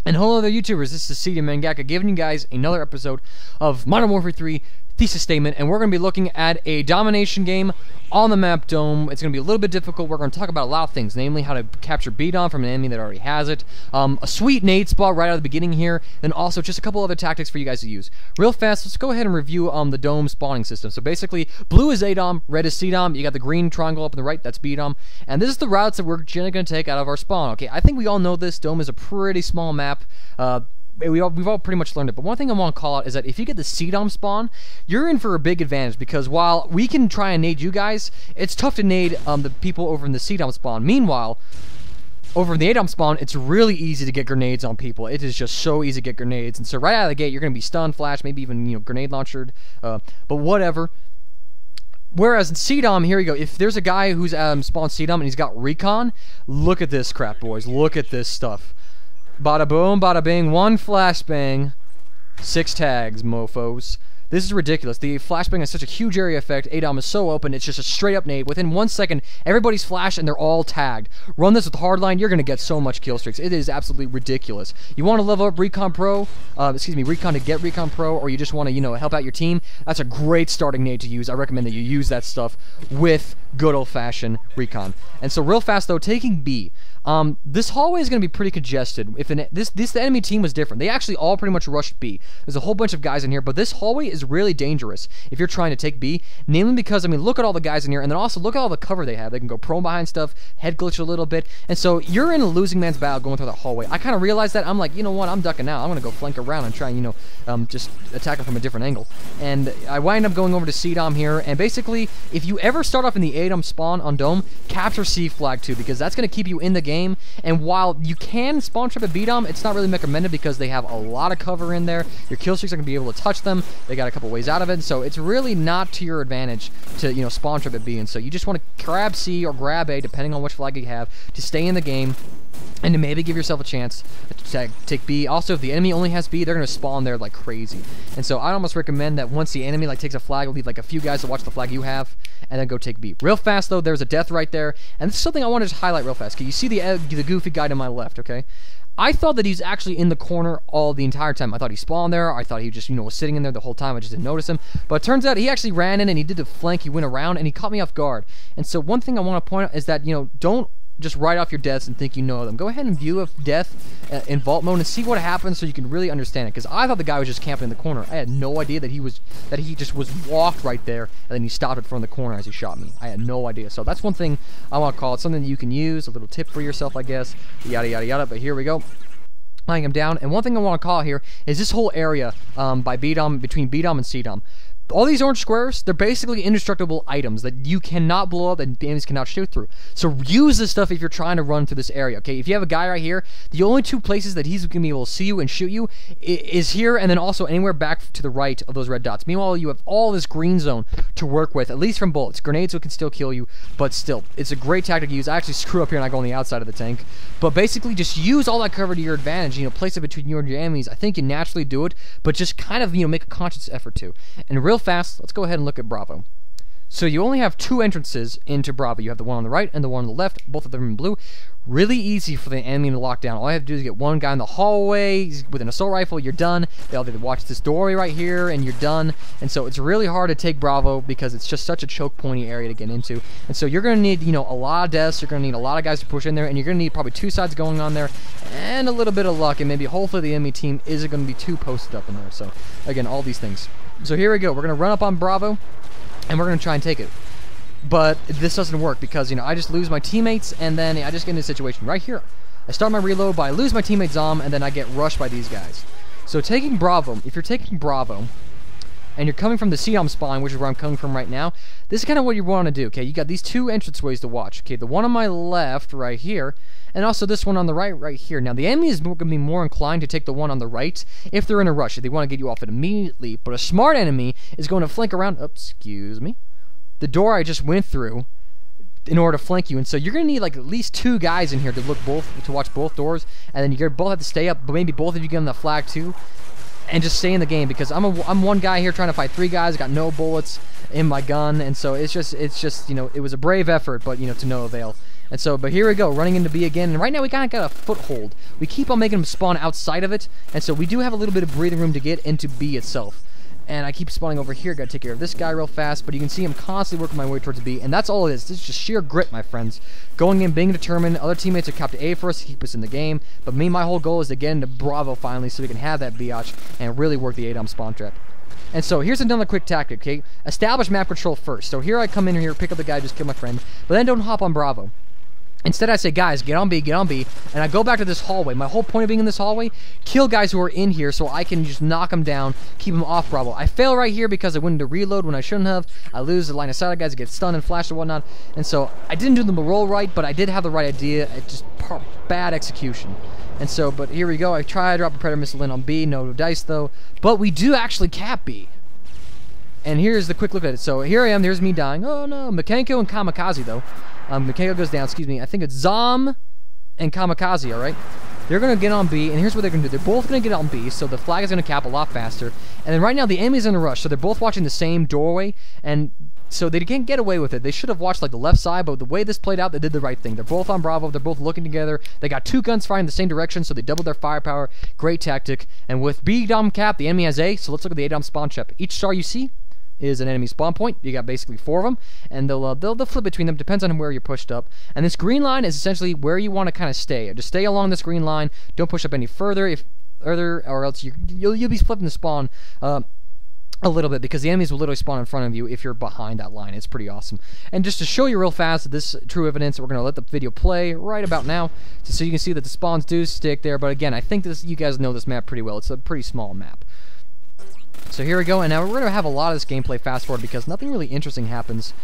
And hello there, YouTubers. This is CD Mangaka giving you guys another episode of Modern Warfare 3 Thesis Statement, and we're going to be looking at a domination game on the map Dome. It's going to be a little bit difficult. We're going to talk about a lot of things, namely how to capture beat-on from an enemy that already has it, a sweet nade spot right out of the beginning here, then also just a couple other tactics for you guys to use. Real fast, let's go ahead and review the Dome spawning system. So basically, blue is A-Dom, red is C-Dom, you got the green triangle up on the right, that's B-Dom, and this is the routes that we're generally going to take out of our spawn. Okay, I think we all know this. Dome is a pretty small map. We've all pretty much learned it, but one thing I want to call out is that if you get the C-Dom spawn, you're in for a big advantage, because while we can try and nade you guys, it's tough to nade the people over in the C-Dom spawn. Meanwhile, over in the A-Dom spawn, it's really easy to get grenades on people. It is just so easy to get grenades, and so right out of the gate, you're going to be stunned, flash, maybe even grenade launched, but whatever. Whereas in C-Dom, here you go, if there's a guy who's spawned C-Dom and he's got recon, look at this crap, boys. Look at this stuff. Bada boom, bada bing, one flashbang, 6 tags, mofos. This is ridiculous. The flashbang has such a huge area effect. A-Dom is so open, it's just a straight up nade. Within 1 second, everybody's flashed and they're all tagged. Run this with hardline, you're going to get so much kill streaks. It is absolutely ridiculous. You want to level up Recon Pro, Recon to get Recon Pro, or you just want to, help out your team, that's a great starting nade to use. I recommend that you use that stuff with good old-fashioned Recon. And so real fast though, taking B. This hallway is going to be pretty congested. The enemy team was different. They actually all pretty much rushed B. There's a whole bunch of guys in here, but this hallway is really dangerous if you're trying to take B, namely because, look at all the guys in here, and then also look at all the cover they have. They can go prone behind stuff, head glitch a little bit, and so you're in a losing man's battle going through that hallway. I kind of realized that. I'm like, you know what, I'm ducking out. I'm going to go flank around and try and, just attack them from a different angle. And I wind up going over to C-Dom here, and basically, if you ever start off in the A-Dom spawn on Dome, capture C flag too, because that's going to keep you in the game. And while you can spawn trap at B-Dom, it's not really recommended because they have a lot of cover in there. Your kill streaks are going to be able to touch them. They got a couple ways out of it, so it's really not to your advantage to, spawn trap at B. And so you just want to grab C or grab A, depending on which flag you have, to stay in the game and to maybe give yourself a chance to take B. Also, if the enemy only has B, they're going to spawn there like crazy. And so I almost recommend that once the enemy takes a flag, leave a few guys to watch the flag you have, and then go take B. Real fast though, there's a death right there, and this is something I wanted to highlight real fast. Okay, you see the goofy guy to my left, okay? I thought that he was actually in the corner the entire time. I thought he spawned there. I thought he just, was sitting in there the whole time. I just didn't notice him. But it turns out he actually ran in and he did the flank. He went around and he caught me off guard. And so one thing I want to point out is that, don't just write off your deaths and think you know them. Go ahead and view a death in vault mode and see what happens so you can really understand it. Because I thought the guy was just camping in the corner. I had no idea that he just was walked right there and then he stopped it from the corner as he shot me. I had no idea. So that's one thing I want to call it. Something that you can use, a little tip for yourself, I guess. Yada yada yada. But here we go. Laying him down. And one thing I want to call here is this whole area between B-Dom and C-Dom. All these orange squares, they're basically indestructible items that you cannot blow up and the enemies cannot shoot through. So use this stuff if you're trying to run through this area, okay? If you have a guy right here, the only two places that he's going to be able to see you and shoot you is here and then also anywhere back to the right of those red dots. Meanwhile, you have all this green zone to work with, at least from bullets. Grenades can still kill you, but still, it's a great tactic to use. I actually screw up here and I go on the outside of the tank. But basically, just use all that cover to your advantage. Place it between you and your enemies. I think you naturally do it, but just kind of, make a conscious effort to. And real fast, let's go ahead and look at Bravo. So you only have 2 entrances into Bravo. You have the one on the right and the one on the left, both of them in blue. Really easy for the enemy to lock down. All you have to do is get one guy in the hallway with an assault rifle, you're done. They'll either watch this doorway right here and you're done. And so it's really hard to take Bravo because it's just such a choke pointy area to get into. And so you're going to need, a lot of deaths, you're going to need a lot of guys to push in there, and you're going to need probably 2 sides going on there and a little bit of luck, and maybe hopefully the enemy team isn't going to be too posted up in there. So again, all these things. So here we go. We're going to run up on Bravo and we're going to try and take it. But this doesn't work because, I just lose my teammates, and then I just get in a situation right here. I start my reload, but I lose my teammate Zom, and then I get rushed by these guys. So taking Bravo, if you're taking Bravo, and you're coming from the C-Dom spawn, which is where I'm coming from right now, this is kind of what you want to do, okay? You got these 2 entranceways to watch, okay? The one on my left right here, and also this one on the right here. Now, the enemy is going to be more inclined to take the one on the right if they're in a rush, if they want to get you off it immediately, but a smart enemy is going to flank around, excuse me, the door I just went through in order to flank you, and so you're gonna need at least 2 guys in here to watch both doors, and then you're gonna both have to stay up, but maybe both of you get on the flag too, and just stay in the game because I'm one guy here trying to fight 3 guys, got no bullets in my gun, and so it's just it was a brave effort, but to no avail. And so, but here we go, running into B again, and right now we kind of got a foothold. We keep on making them spawn outside of it, and so we do have a little bit of breathing room to get into B itself. And I keep spawning over here, gotta take care of this guy real fast, but you can see I'm constantly working my way towards B, and that's all it is. This is just sheer grit, my friends. Going in, being determined. Other teammates are capped to A for us to keep us in the game, but me, my whole goal is to get into Bravo finally so we can have that biatch and really work the A-Dom spawn trap. And so here's another quick tactic, okay? Establish map control first. So here I come in here, pick up the guy, just kill my friend, but then don't hop on Bravo. Instead, I say, guys, get on B, and I go back to this hallway. My whole point of being in this hallway, kill guys who are in here so I can just knock them down, keep them off Bravo. I fail right here because I went into reload when I shouldn't have. I lose the line of sight of guys, get stunned and flashed and whatnot. And so I didn't do the roll right, but I did have the right idea. It's just bad execution. And so, but here we go. I try to drop a Predator missile in on B, no dice though. But we do actually cap B. And here's the quick look at it. So here I am, there's me dying. Oh no, Makenko and Kamikaze though. Makenko goes down, excuse me. I think it's Zom and Kamikaze, alright? They're going to get on B, and here's what they're going to do. They're both going to get on B, so the flag is going to cap a lot faster. And then right now, the enemy's in a rush, so they're both watching the same doorway, and so they can't get away with it. They should have watched, like, the left side, but the way this played out, they did the right thing. They're both on Bravo, they're both looking together. They got two guns firing in the same direction, so they doubled their firepower. Great tactic. And with B-Dom cap, the enemy has A, so let's look at the A-Dom spawn trap. Each star you see is an enemy spawn point. You got basically 4 of them, and they'll flip between them. Depends on where you're pushed up. And this green line is essentially where you want to kind of stay. Just stay along this green line. Don't push up any further, or else you'll be flipping the spawn a little bit, because the enemies will literally spawn in front of you if you're behind that line. It's pretty awesome. And just to show you real fast this true evidence, we're going to let the video play right about now, so you can see that the spawns do stick there. But again, I think you guys know this map pretty well. It's a pretty small map. So here we go, and now we're going to have a lot of this gameplay fast forward because nothing really interesting happens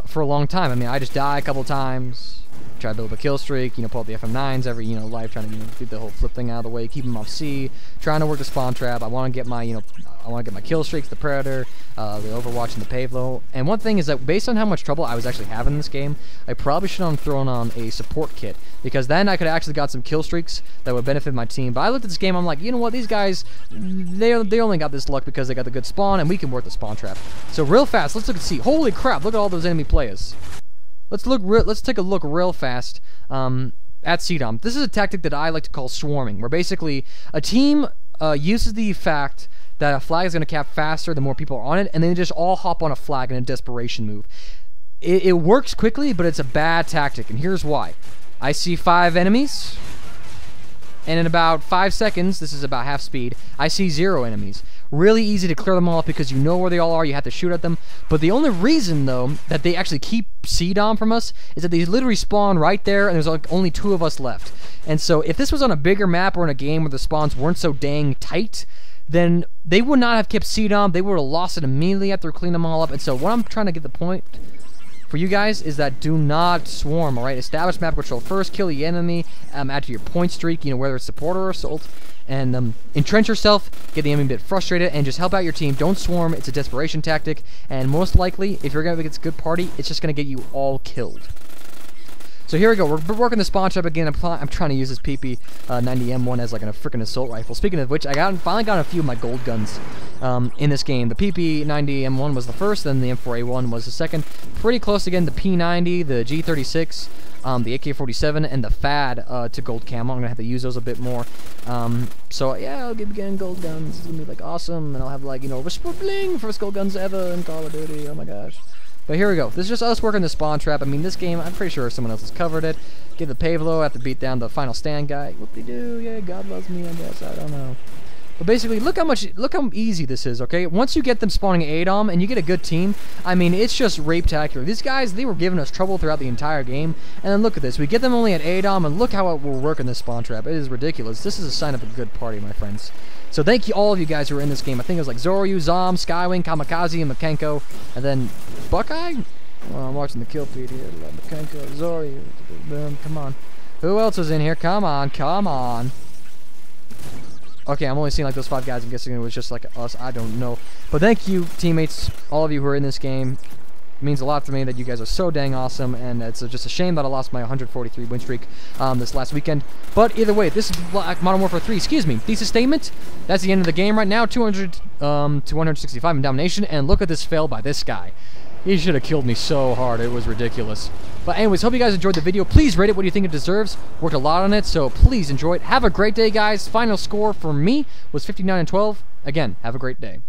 for a long time. I mean, I just die a couple times, try to build up a kill streak, pull up the FM9s every, life, trying to, do the whole flip thing out of the way, keep them off C, trying to work the spawn trap. I want to get my, I want to get my kill streaks, the Predator, the Overwatch, and the Pavlo. And one thing is that based on how much trouble I was actually having in this game, I probably should have thrown on a support kit, because then I could have actually got some kill streaks that would benefit my team. But I looked at this game, I'm like, you know what, these guys, they only got this luck because they got the good spawn, and we can work the spawn trap. So real fast, let's look and see. Holy crap, look at all those enemy players. Let's take a look real fast at C-Dom. This is a tactic that I like to call swarming, where basically a team uses the fact that a flag is going to cap faster the more people are on it, and then they just all hop on a flag in a desperation move. It works quickly, but it's a bad tactic, and here's why. I see 5 enemies, and in about 5 seconds, this is about half speed, I see 0 enemies. Really easy to clear them all up because you know where they all are, you have to shoot at them. But the only reason, though, that they actually keep C-Dom from us is that they literally spawn right there, and there's like only 2 of us left. And so if this was on a bigger map or in a game where the spawns weren't so dang tight, then they would not have kept C-Dom. They would have lost it immediately after cleaning them all up. And so what I'm trying to get the point for you guys is that do not swarm, alright? Establish map control first, kill the enemy, add to your point streak, whether it's support or assault, and entrench yourself, get the enemy a bit frustrated, and just help out your team. Don't swarm, it's a desperation tactic, and most likely, if you're going to get a good party, it's just going to get you all killed. So here we go, we're working the spawn trap again. I'm trying to use this PP90M1 as like a freaking assault rifle. Speaking of which, I finally got a few of my gold guns in this game. The PP90M1 was the first, then the M4A1 was the second. Pretty close again, the P90, the G36, the AK-47, and the FAD to gold camo. I'm going to have to use those a bit more. So yeah, I'll be getting gold guns. It's going to be like awesome, and I'll have like, Whisper Bling, first gold guns ever in Call of Duty. Oh my gosh. But here we go. This is just us working the spawn trap. I mean, this game, I'm pretty sure someone else has covered it. Give the Pavlo, have to beat down the final stand guy. Whoop-de-doo, yeah, God loves me, I guess. I don't know. But basically, look how easy this is, okay? Once you get them spawning A-Dom and you get a good team, I mean, it's just rape-tacular. These guys, they were giving us trouble throughout the entire game. And then look at this. We get them only at A-Dom, and look how we're working this spawn trap. It is ridiculous. This is a sign of a good party, my friends. So thank you all of you guys who were in this game. I think it was like Zoryu, Zom, Skywing, Kamikaze, and Makenko. And then Buckeye? Well, I'm watching the kill feed here. Makenko, Zoryu, boom, come on. Who else was in here? Come on, come on. Okay, I'm only seeing like those 5 guys. I'm guessing it was just like us. I don't know. But thank you, teammates, all of you who are in this game. It means a lot to me that you guys are so dang awesome, and it's just a shame that I lost my 143 win streak this last weekend. But either way, this is Modern Warfare 3, excuse me, Thesis statement. That's the end of the game right now, 200 to 165 in Domination, and look at this fail by this guy. He should have killed me so hard. It was ridiculous. But anyways, hope you guys enjoyed the video. Please rate it. What do you think it deserves? Worked a lot on it, so please enjoy it. Have a great day, guys. Final score for me was 59-12. Again, have a great day.